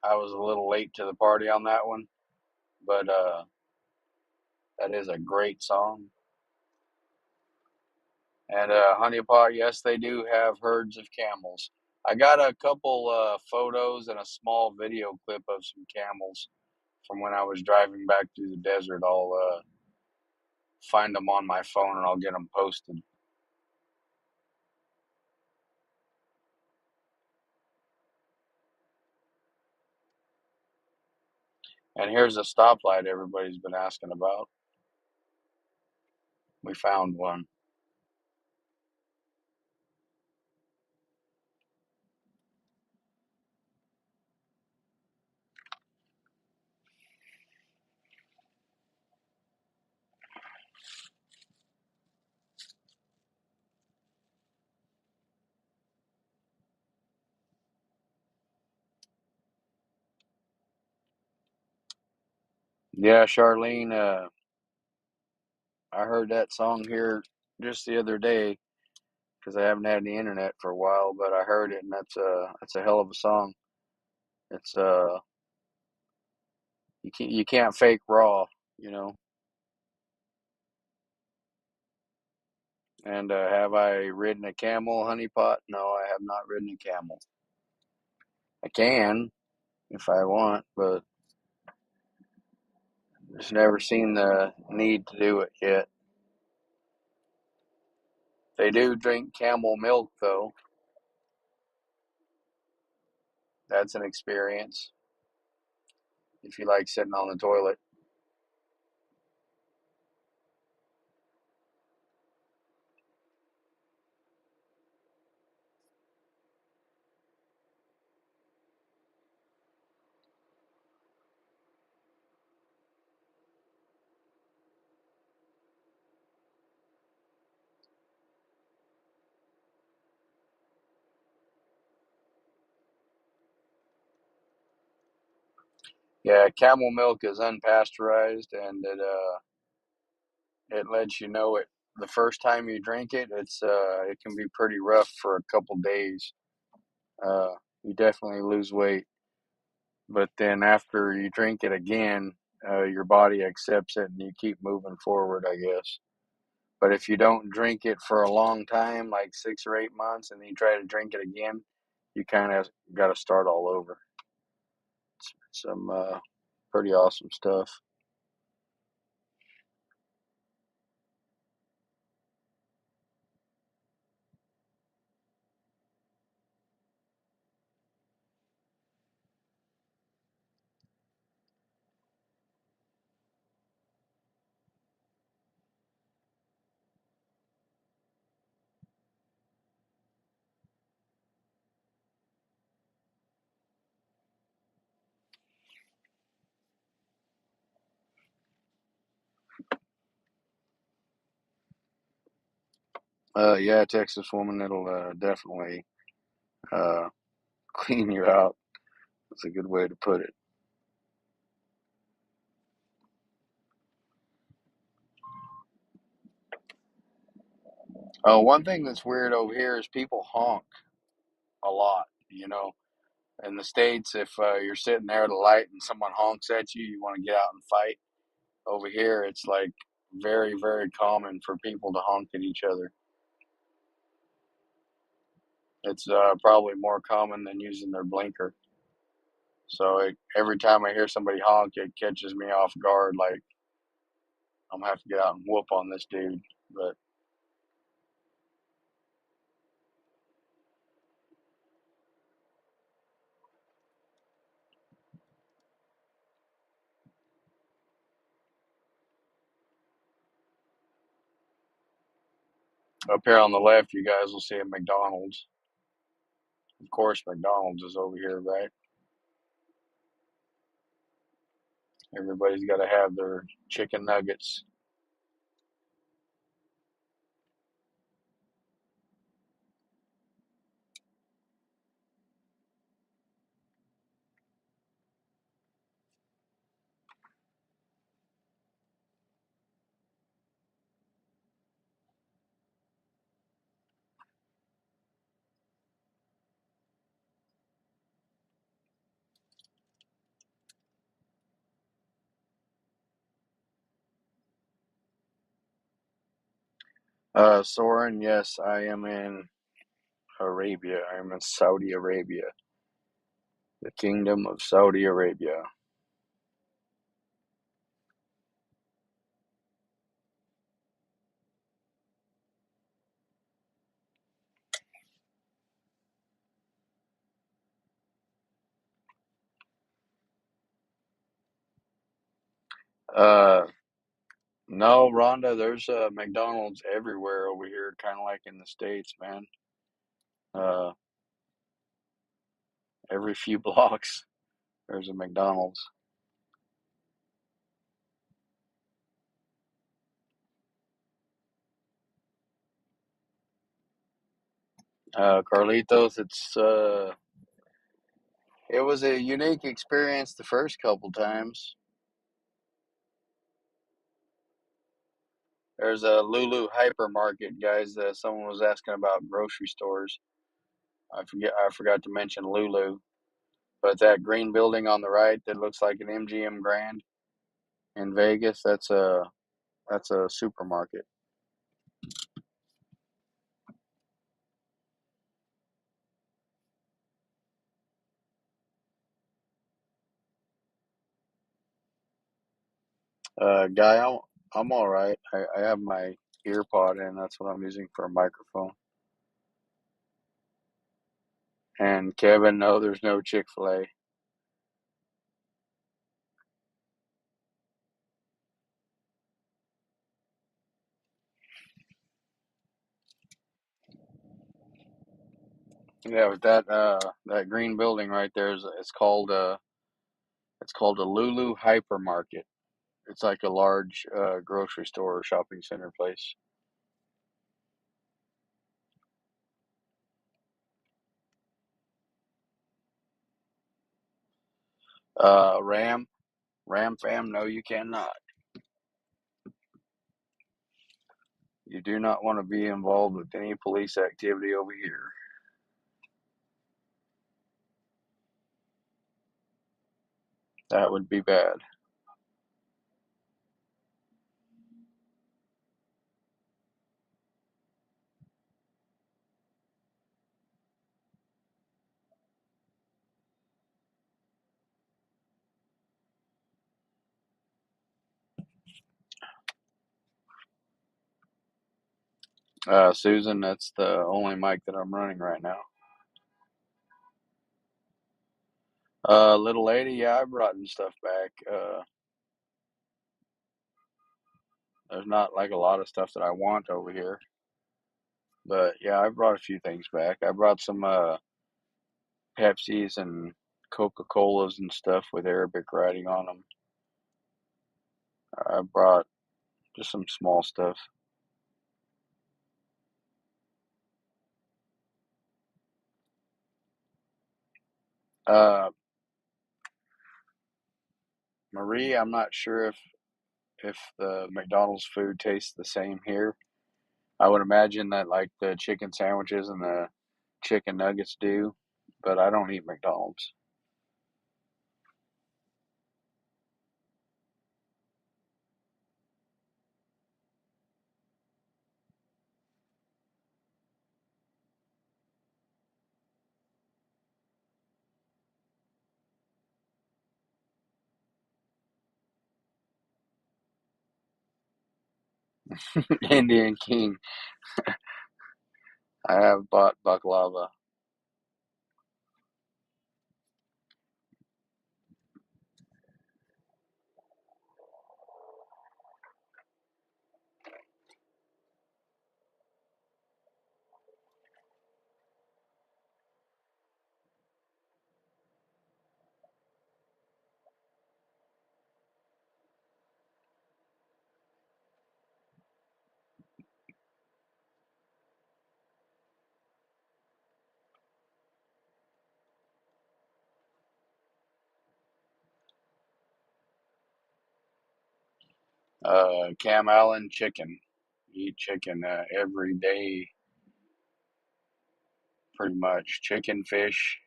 I was a little late to the party on that one, but that is a great song. And Honeypot, yes, they do have herds of camels. I got a couple photos and a small video clip of some camels from when I was driving back through the desert. I'll find them on my phone and I'll get them posted. And here's a stoplight everybody's been asking about. We found one. Yeah, Charlene, I heard that song here just the other day because I haven't had any internet for a while, but I heard it and that's a hell of a song. It's you can't fake raw, you know. And have I ridden a camel, honeypot? No, I have not ridden a camel. I can if I want, but just never seen the need to do it yet. They do drink camel milk though. That's an experience if you like sitting on the toilet. Yeah, camel milk is unpasteurized, and it lets you know it the first time you drink it. It can be pretty rough for a couple days. You definitely lose weight, but then after you drink it again, your body accepts it, and you keep moving forward, I guess. But if you don't drink it for a long time, like 6 or 8 months, and then you try to drink it again, you kind of got to start all over. Some pretty awesome stuff. Yeah, Texas woman, it'll definitely uh, clean you out. That's a good way to put it. One thing that's weird over here is people honk a lot. You know, in the States, if you're sitting there at a light and someone honks at you, you want to get out and fight. Over here, it's like very, very common for people to honk at each other. It's probably more common than using their blinker. So every time I hear somebody honk, it catches me off guard. Like I'm gonna have to get out and whoop on this dude. But up here on the left, you guys will see a McDonald's. Of course, McDonald's is over here, right? Everybody's got to have their chicken nuggets. Soren, yes, I am in Arabia. I am in Saudi Arabia, the Kingdom of Saudi Arabia. Uh, no, Rhonda, there's McDonald's everywhere over here, kind of like in the States, man. Uh, every few blocks, there's a McDonald's. Carlitos, it was a unique experience the first couple times. There's a Lulu hypermarket, guys. Someone was asking about grocery stores. I forgot to mention Lulu, but that green building on the right that looks like an MGM Grand in Vegas, that's a supermarket. Guy, I'm all right. I have my ear pod in. That's what I'm using for a microphone. And Kevin, no, there's no Chick-fil-A. Yeah, but that green building right there is it's called a Lulu hypermarket. It's like a large grocery store or shopping center place. Ram, Ram fam, no, you cannot. You do not want to be involved with any police activity over here. That would be bad. Susan, that's the only mic that I'm running right now. Little lady, yeah, I brought stuff back. There's not like a lot of stuff that I want over here, but yeah, I brought a few things back. I brought some Pepsis and Coca-Colas and stuff with Arabic writing on them. I brought just some small stuff. Uh, Marie, I'm not sure if the McDonald's food tastes the same here. I would imagine that like the chicken sandwiches and the chicken nuggets do, but I don't eat McDonald's. Indian King, I have bought baklava. Cam Allen chicken. Eat chicken every day, pretty much. Chicken, fish,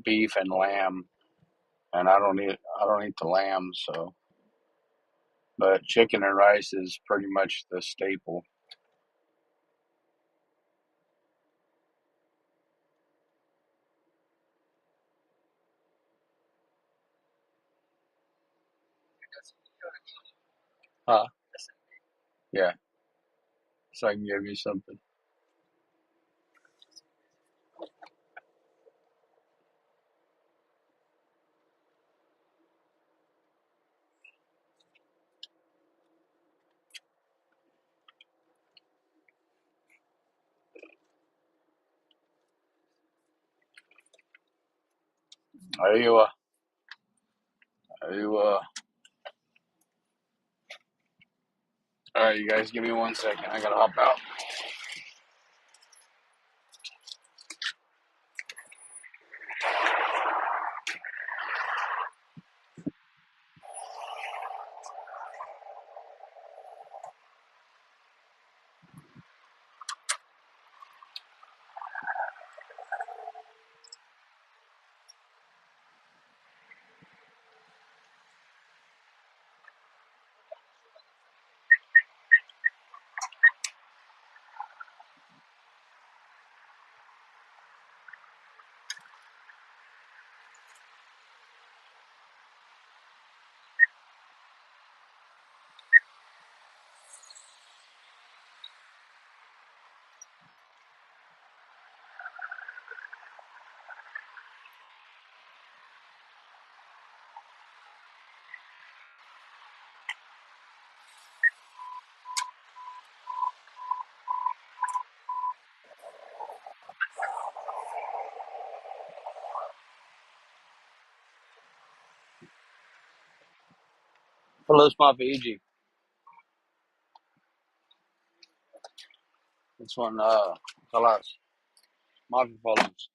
beef, and lamb. And I don't eat the lamb, so. But chicken and rice is pretty much the staple. Huh? Yeah, so I can give you something. Are you, are you, alright, you guys give me 1 second. I gotta hop out. Palos mga Fiji. This one, kalas. Mga follows.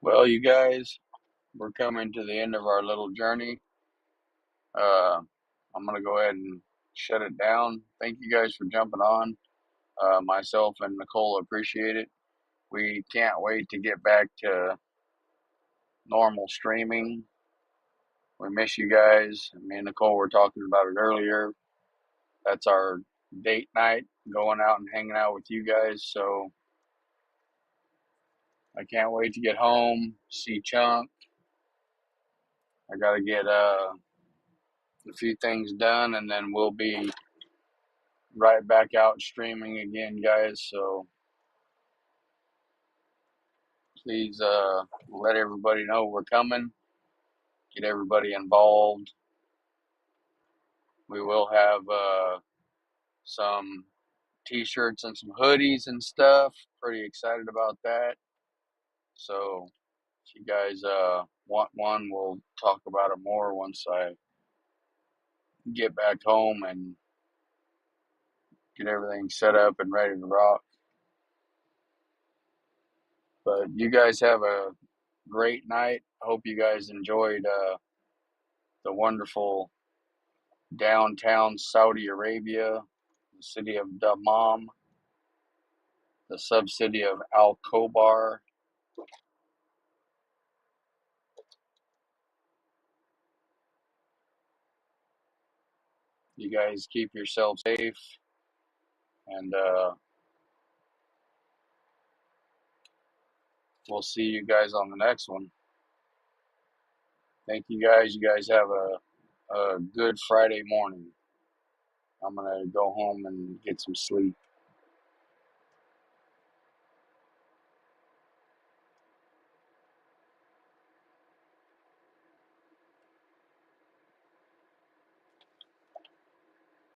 Well, you guys, we're coming to the end of our little journey. I'm gonna go ahead and shut it down. Thank you guys for jumping on. Myself and Nicole appreciate it. We can't wait to get back to normal streaming. We miss you guys. Me and Nicole were talking about it earlier. That's our date night, going out and hanging out with you guys. So I can't wait to get home, see Chunk. I got to get a few things done, and then we'll be right back out streaming again, guys. So please let everybody know we're coming. Get everybody involved. We will have some t-shirts and some hoodies and stuff. Pretty excited about that. So if you guys want one, we'll talk about it more once I get back home and get everything set up and ready to rock. But you guys have a great night. I hope you guys enjoyed the wonderful downtown Saudi Arabia, the city of Dammam, the sub-city of Al Khobar. You guys keep yourselves safe, and we'll see you guys on the next one. Thank you guys. You guys have a good Friday morning. I'm going to go home and get some sleep.